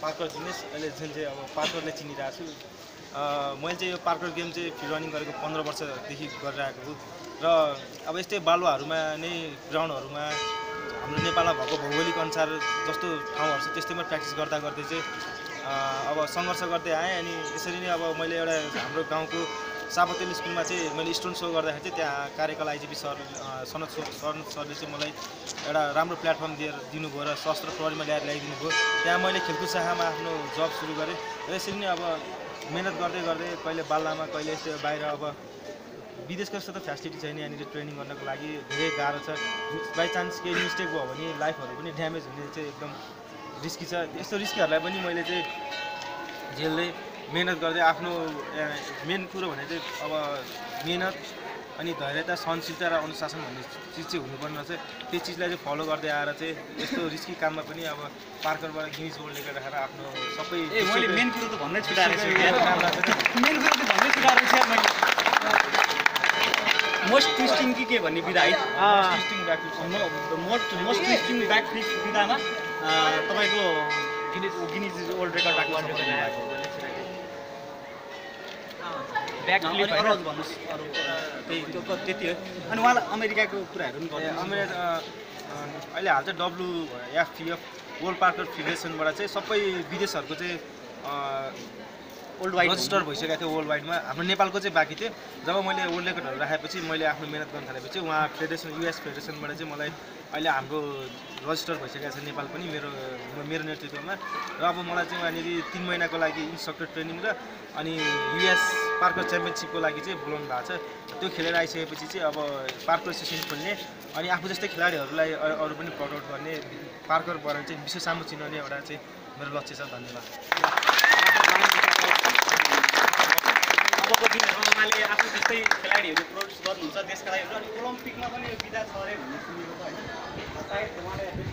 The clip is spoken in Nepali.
पार्कर दिनेश अहिले जुन चाहिँ अब पार्करले चिनिरहेको छु। मैले चाहिँ यो पार्कर गेम चाहिँ फ्री रनिङ गरेको 15 वर्षदेखि गरिरहेको हो र अब यस्तै बालुवाहरूमा नै ग्राउन्डहरूमा हाम्रो नेपालमा भएको भौगोलिक अनुसार जस्तो ठाउँहरू छ त्यस्तैमा प्र्याक्टिस गर्दा गर्दै चाहिँ अब सङ्घर्ष गर्दै आएँ। अनि यसरी नै अब मैले एउटा हाम्रो गाउँको सापतेल स्कुलमा चाहिँ मैले स्टुडेन्ट सो गर्दाखेरि चाहिँ त्यहाँ कार्यकाल आइजिपी सर सनत सरले चाहिँ मलाई एउटा राम्रो प्लेटफर्म दिनुभयो र सशस्त्र प्रहरीमा ल्याइदिनु भयो। त्यहाँ मैले खेलकुद शाखामा आफ्नो जब सुरु गरेँ र यसरी नै अब मेहनत गर्दै गर्दै कहिले बाल्लामा कहिले यस्तो बाहिर अब विदेशको जस्तो त फेसिलिटी छैन यहाँनिर ट्रेनिङ गर्नको लागि धेरै गाह्रो छ। बाई चान्स केही मिस्टेक भयो भने लाइफहरू पनि ड्यामेज हुने चाहिँ एकदम रिस्की छ। यस्तो रिस्कीहरूलाई पनि मैले चाहिँ झेल्दै मेहनत गर्दै आफ्नो मेन कुरो भने चाहिँ अब मेहनत अनि धैर्यता सहनशीलता र अनुशासन भन्ने चिज चाहिँ हुनुपर्ने रहेछ। त्यो चिजलाई चाहिँ फलो गर्दै आएर चाहिँ यस्तो रिस्की काममा पनि अब पार्करबाट गिनिज वर्ल्ड रेकर्ड राखेर आफ्नो सबै मैले मेन कुरो त भन्नै छुटाएको मोस्ट ट्विस्टिङ के भन्ने बिदा है मोस्ट ट्विस्टिङ ब्याक फ्लिप बिदामा तपाईँको गिनिज वर्ल्ड रेकर्ड राख्नु भन्नुहोस् अरू त्यति हो। अनि उहाँलाई अमेरिकाको कुराहरू पनि गर्नु अहिले हाल चाहिँ WFPF वर्ल्ड पार्कर फेडरेसनबाट चाहिँ सबै विदेशहरूको चाहिँ वर्ल्ड वाइड रजिस्टर भइसकेको थियो वर्ल्ड वाइडमा। हाम्रो नेपालको चाहिँ बाँकी थियो। जब मैले वर्ल्ड रेकर्डहरू राखेपछि मैले आफ्नो मेहनत गर्न थालेपछि उहाँ फेडरेसन US फेडरेसनबाट चाहिँ मलाई अहिले हाम्रो रजिस्टर भइसकेको छ नेपाल पनि मेरो नेतृत्वमा। र अब मलाई चाहिँ वहाँनिर 3 महिनाको लागि इन्स्ट्रक्टर ट्रेनिङ र अनि US पार्कर च्याम्पियनसिपको लागि चाहिँ बोलाउनु भएको छ। त्यो खेलेर आइसकेपछि चाहिँ अब पार्कर सेसन खोल्ने अनि आफू जस्तै खेलाडीहरूलाई अरू पनि प्रट आउट गर्ने पार्कर बनाएर चाहिँ विश्व सामु चिनाउने एउटा चाहिँ मेरो लक्ष्य छ। धन्यवाद। अबको दिनहरूमा उहाँले आफू जस्तै खेलाडीहरू प्रोड्युस गर्नुहुन्छ देशका लागि अनि ओलम्पिकमा पनि यो बिदा छ अरे भन्ने सुनेको छ होइन।